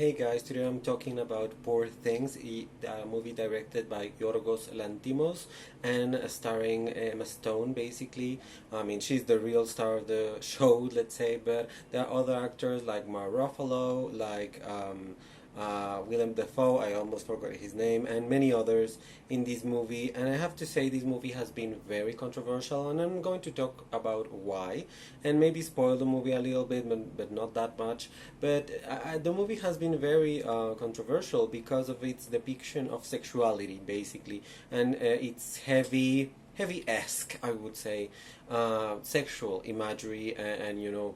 Hey guys, today I'm talking about Poor Things, a movie directed by Yorgos Lanthimos and starring Emma Stone basically. I mean, she's the real star of the show, let's say, but there are other actors like Mark Ruffalo, like Willem Dafoe, I almost forgot his name, and many others in this movie. And I have to say, this movie has been very controversial, and I'm going to talk about why, and maybe spoil the movie a little bit, but not that much. But the movie has been very controversial because of its depiction of sexuality, basically, and its heavy-esque, I would say, sexual imagery and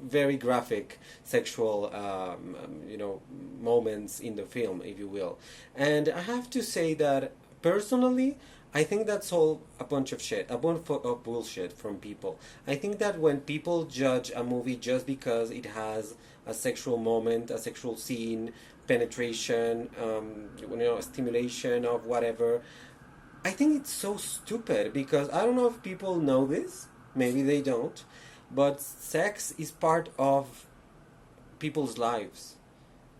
very graphic sexual moments in the film, if you will. And I have to say that personally, I think that's all a bunch of shit, a bunch of bullshit from people. I think that when people judge a movie just because it has a sexual moment, a sexual scene, penetration, stimulation of whatever, I think it's so stupid because I don't know if people know this, maybe they don't, but sex is part of people's lives.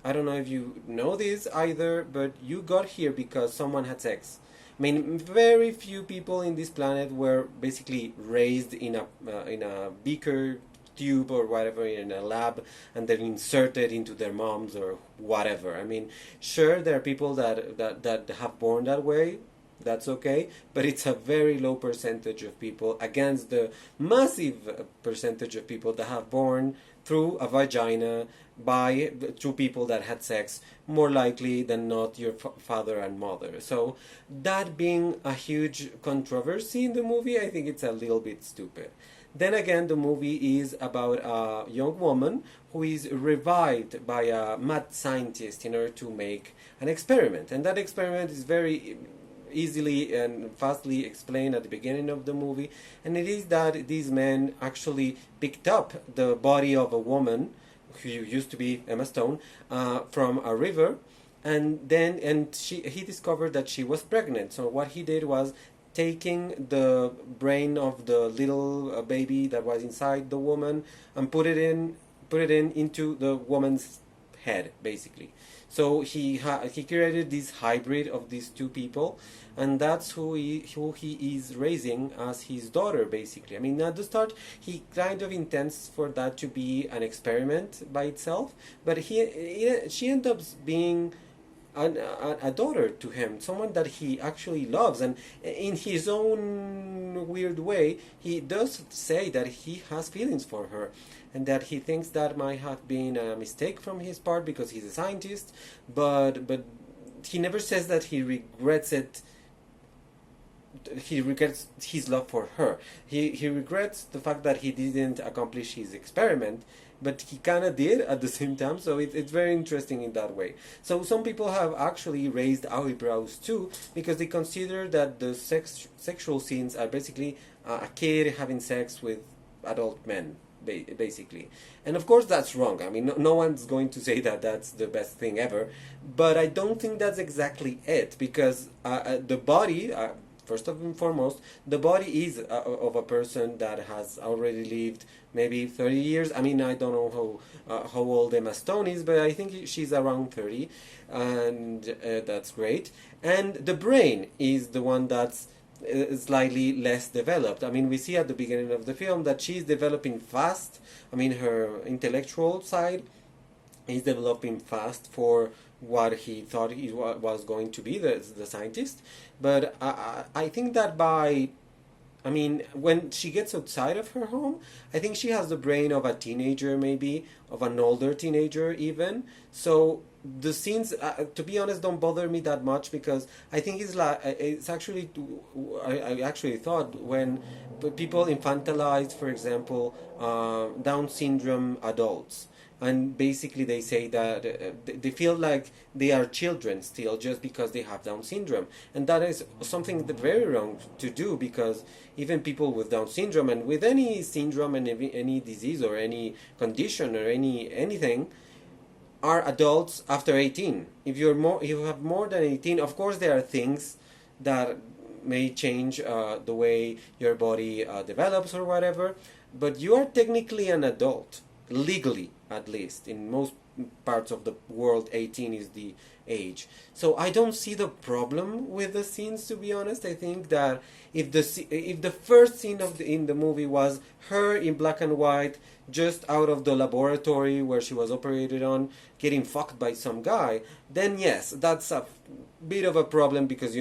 I don't know if you know this either, but you got here because someone had sex. I mean, very few people in this planet were basically raised in a beaker tube or whatever in a lab and then inserted into their moms or whatever. I mean, sure, there are people that have born that way, that's okay, but it's a very low percentage of people against the massive percentage of people that have born through a vagina by two people that had sex, more likely than not your father and mother. So that being a huge controversy in the movie, I think it's a little bit stupid. Then again, the movie is about a young woman who is revived by a mad scientist in order to make an experiment, and that experiment is very easily and fastly explained at the beginning of the movie, and it is that these men actually picked up the body of a woman who used to be Emma Stone from a river, and he discovered that she was pregnant. So what he did was taking the brain of the little baby that was inside the woman and put it in into the woman's head, basically. So he created this hybrid of these two people, and that's who he is raising as his daughter, basically. I mean, at the start, he kind of intends for that to be an experiment by itself, but she ends up being a daughter to him, someone that he actually loves, and in his own weird way, he does say that he has feelings for her, and that he thinks that might have been a mistake from his part because he's a scientist, but he never says that he regrets it. He regrets his love for her. He regrets the fact that he didn't accomplish his experiment, but he kind of did at the same time, so it's very interesting in that way. So some people have actually raised eyebrows too, because they consider that the sexual scenes are basically a kid having sex with adult men, basically. And of course that's wrong. I mean, no one's going to say that that's the best thing ever, but I don't think that's exactly it, because the body... First and foremost, the body is of a person that has already lived maybe 30 years. I mean, I don't know how old Emma Stone is, but I think she's around 30, and that's great. And the brain is the one that's slightly less developed. I mean, we see at the beginning of the film that she's developing fast. I mean, her intellectual side is developing fast for what he thought he was going to be, the scientist. But I think that I mean, when she gets outside of her home, I think she has the brain of a teenager, maybe, of an older teenager even. So the scenes, to be honest, don't bother me that much, because I think it's actually, I actually thought when people infantilize, for example, Down syndrome adults, and basically they say that they feel like they are children still just because they have Down syndrome, and that is something very wrong to do, because even people with Down syndrome and with any syndrome and any disease or any condition or anything are adults after 18. If you have more than 18, of course there are things that may change the way your body develops or whatever, but you are technically an adult legally. at least. In most parts of the world, 18 is the age. So I don't see the problem with the scenes, to be honest. I think that if the first scene in the movie was her in black and white, just out of the laboratory where she was operated on, getting fucked by some guy, then yes, that's a bit of a problem, because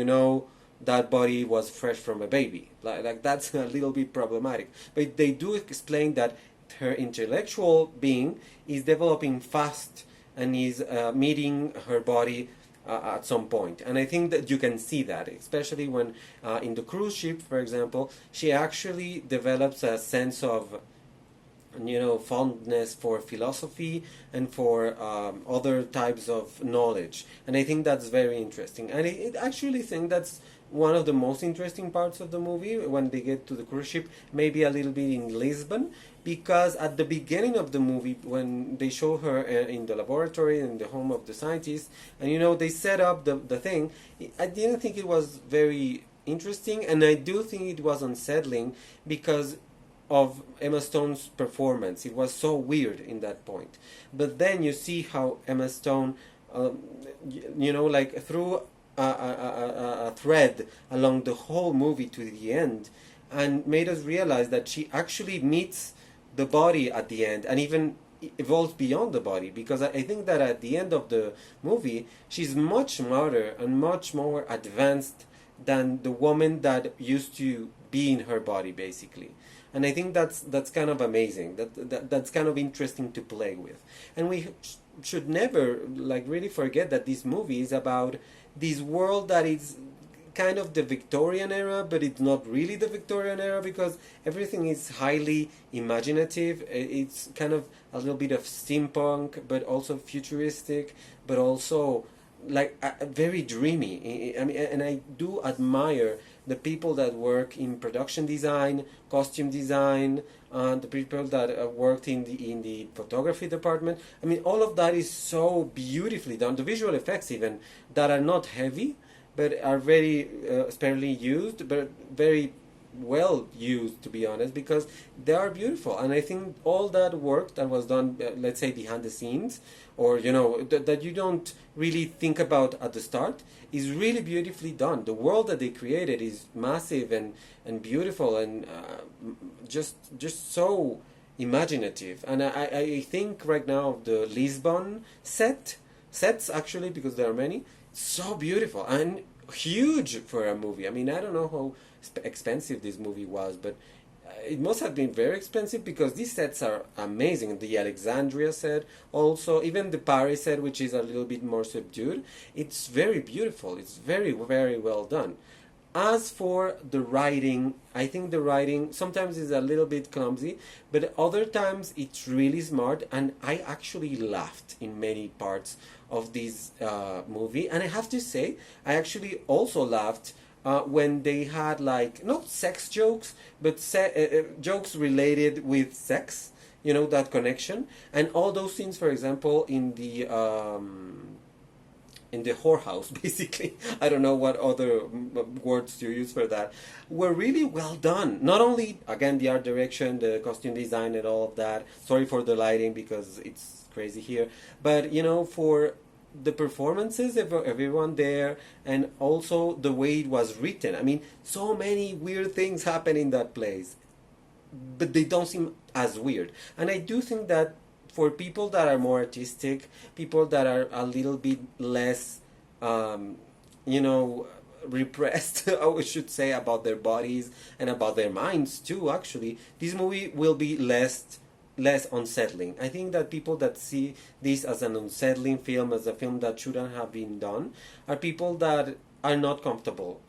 that body was fresh from a baby. Like that's a little bit problematic. But they do explain that her intellectual being is developing fast and is meeting her body at some point. And I think that you can see that, especially when in the cruise ship, for example, she actually develops a sense of fondness for philosophy and for other types of knowledge. And I think that's very interesting. And I actually think that's one of the most interesting parts of the movie, when they get to the cruise ship, maybe a little bit in Lisbon, because at the beginning of the movie, when they show her in the laboratory, in the home of the scientists, and they set up the thing, I didn't think it was very interesting, and I do think it was unsettling because of Emma Stone's performance. It was so weird in that point. But then you see how Emma Stone, like through a thread along the whole movie to the end, and made us realize that she actually meets the body at the end, and even evolves beyond the body, because I think that at the end of the movie she's much smarter and much more advanced than the woman that used to be in her body, basically. And I think that's kind of amazing. That's kind of interesting to play with. And we should never really forget that this movie is about this world that is kind of the Victorian era, but it's not really the Victorian era, because everything is highly imaginative. It's kind of a little bit of steampunk, but also futuristic, but also very dreamy. I mean, and I do admire the people that work in production design, costume design, the people that worked in the photography department. I mean, all of that is so beautifully done. The visual effects, even, that are not heavy, but are very sparingly used, but very well used, to be honest, because they are beautiful. And I think all that work that was done, let's say behind the scenes, or that you don't really think about at the start, is really beautifully done. The world that they created is massive and beautiful, and just so imaginative. And I think right now of the Lisbon sets, actually, because there are many, so beautiful and huge for a movie. I mean, I don't know how expensive this movie was, but it must have been very expensive, because these sets are amazing. The Alexandria set, also, even the Paris set, which is a little bit more subdued, it's very beautiful. It's very, very well done. As for the writing, I think the writing sometimes is a little bit clumsy, but other times it's really smart, and I actually laughed in many parts of this movie. And I have to say, I actually also laughed when they had not sex jokes, but jokes related with sex, that connection. And all those scenes, for example, in the whorehouse, basically, I don't know what other words to use for that, were really well done. Not only, again, the art direction, the costume design and all of that. Sorry for the lighting, because it's crazy here. But, for the performances of everyone there, and also the way it was written. I mean, so many weird things happen in that place, but they don't seem as weird. And I do think that for people that are more artistic, people that are a little bit less, repressed, I should say, about their bodies and about their minds too, actually, this movie will be less unsettling. I think that people that see this as an unsettling film, as a film that shouldn't have been done, are people that are not comfortable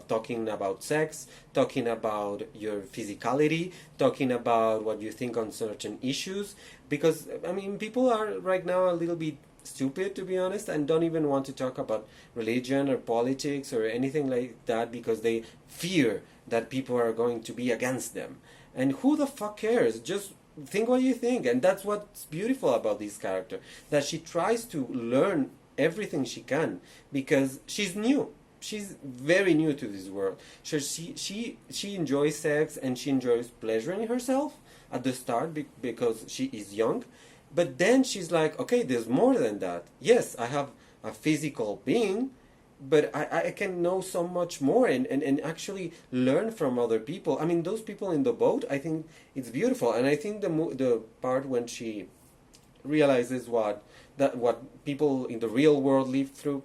talking about sex, talking about your physicality, talking about what you think on certain issues. Because, I mean, people are right now a little bit stupid, to be honest, and don't even want to talk about religion or politics or anything like that, because they fear that people are going to be against them. And who the fuck cares? Just think what you think. And that's what's beautiful about this character, that she tries to learn everything she can, because she's new. She's very new to this world. So she enjoys sex, and she enjoys pleasuring herself at the start, because she is young. But then she's like, okay, there's more than that. Yes, I have a physical being, but I can know so much more, and actually learn from other people. I mean, those people in the boat, I think it's beautiful. And I think the part when she realizes what people in the real world live through,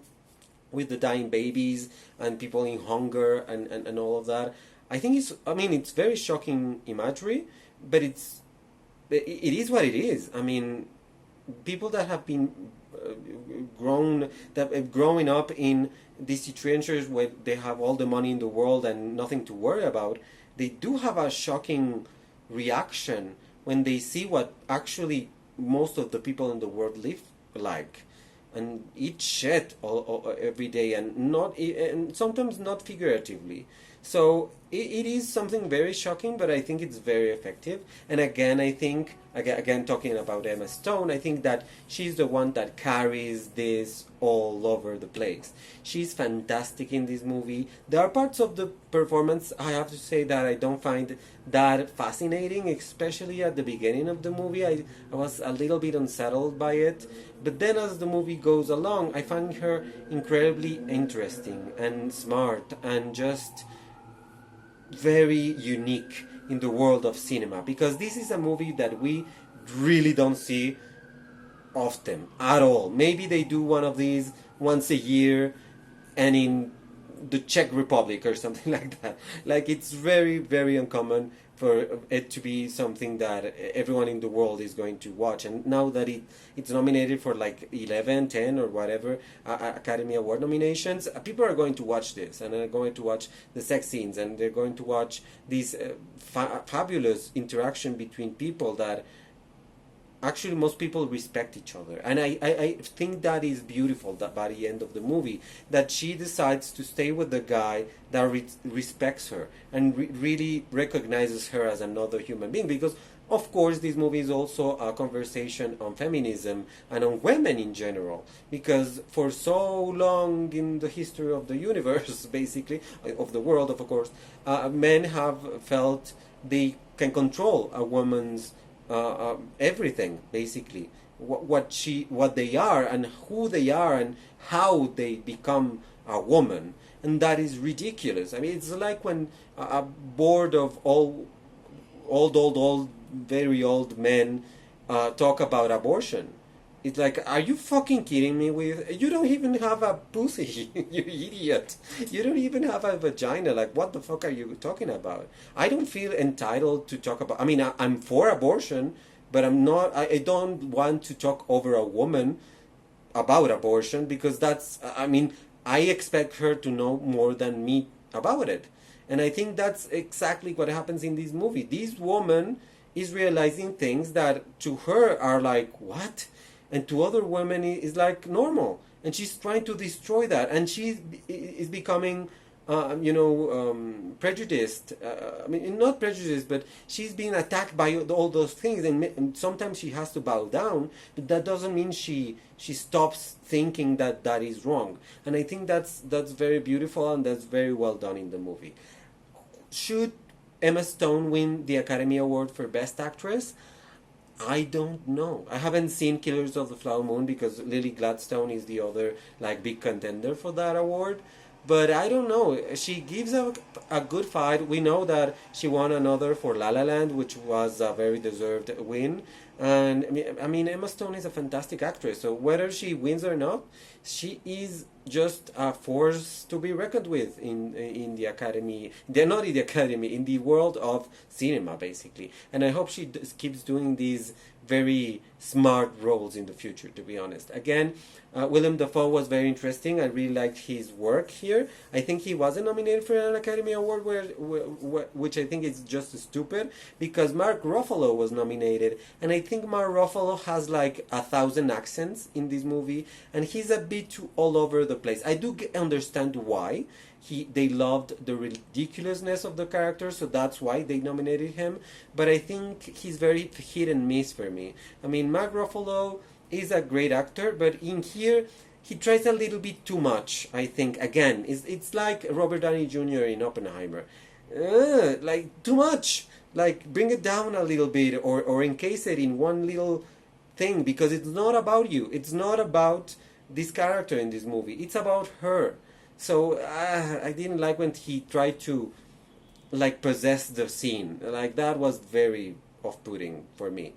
with the dying babies and people in hunger, and all of that. I think it's very shocking imagery, but it is what it is. I mean, people that have been uh, growing up in these situations where they have all the money in the world and nothing to worry about, they do have a shocking reaction when they see what actually most of the people in the world live like, and eat shit every day, and and sometimes not figuratively. So it is something very shocking, but I think it's very effective. And again, I think again talking about Emma Stone, I think that she's the one that carries this all over the place. She's fantastic in this movie. There are parts of the performance I have to say that I don't find that fascinating, especially at the beginning of the movie. I was a little bit unsettled by it. But then as the movie goes along, I find her incredibly interesting and smart and just very unique in the world of cinema, because this is a movie that we really don't see often at all. Maybe they do one of these once a year, and in the Czech Republic or something like that. Like, it's very, very uncommon for it to be something that everyone in the world is going to watch. And now that it's nominated for like 11, 10, or whatever Academy Award nominations, people are going to watch this, and they're going to watch the sex scenes, and they're going to watch these fabulous interaction between people that actually most people respect each other. And I think that is beautiful, that by the end of the movie, that she decides to stay with the guy that respects her and really recognizes her as another human being. Because of course this movie is also a conversation on feminism and on women in general, because for so long in the history of the universe, basically of the world, of course, men have felt they can control a woman's everything, basically, what they are and who they are and how they become a woman. And that is ridiculous. I mean, it's like when a board of old very old men talk about abortion. It's like, are you fucking kidding me? With you don't even have a pussy, you idiot. You don't even have a vagina. Like, what the fuck are you talking about? I don't feel entitled to talk about. I mean, I'm for abortion, but I'm not. I don't want to talk over a woman about abortion, because that's. I mean, I expect her to know more than me about it, and I think that's exactly what happens in this movie. This woman is realizing things that to her are like, what? And to other women is like normal, and she's trying to destroy that, and she is becoming prejudiced. I mean, not prejudiced, but she's being attacked by all those things, and sometimes she has to bow down, but that doesn't mean she stops thinking that that is wrong. And I think that's very beautiful, and that's very well done in the movie. Should Emma Stone win the Academy Award for Best Actress? I don't know. I haven't seen Killers of the Flower Moon, because Lily Gladstone is the other like big contender for that award. But I don't know. She gives a good fight. We know that she won another for La La Land, which was a very deserved win. And I mean, Emma Stone is a fantastic actress. So whether she wins or not, she is just a force to be reckoned with in the Academy. They're not in the Academy, in the world of cinema, basically. And I hope she keeps doing these very smart roles in the future, to be honest. Again, Willem Dafoe was very interesting. I really liked his work here. I think he wasn't nominated for an Academy Award, which I think is just stupid, because Mark Ruffalo was nominated, and I think Mark Ruffalo has like 1,000 accents in this movie, and he's a bit too all over the place. I do understand why. They loved the ridiculousness of the character, so that's why they nominated him. But I think he's very hit and miss for me. I mean, Mark Ruffalo is a great actor, but in here he tries a little bit too much. I think again, it's like Robert Downey Jr. in Oppenheimer, like too much. Like, bring it down a little bit, or encase it in one little thing, because it's not about you. It's not about this character in this movie. It's about her. So I didn't like when he tried to like possess the scene. Like that was very off-putting for me.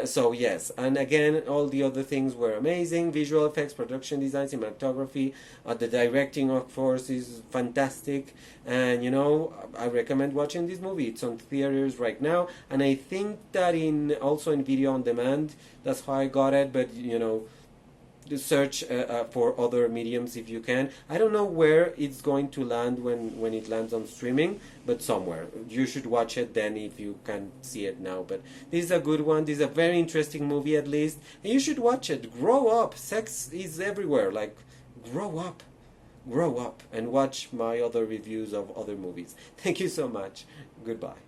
So yes, and again, all the other things were amazing: visual effects, production design, cinematography, the directing, of course, is fantastic. And you know, I recommend watching this movie. It's on theaters right now, and I think that in also in video on demand. That's how I got it. But you know, search for other mediums if you can. I don't know where it's going to land when it lands on streaming, but somewhere. You should watch it then if you can see it now. But this is a good one. This is a very interesting movie, at least. And you should watch it. Grow up. Sex is everywhere. Like, grow up. Grow up and watch my other reviews of other movies. Thank you so much. Goodbye.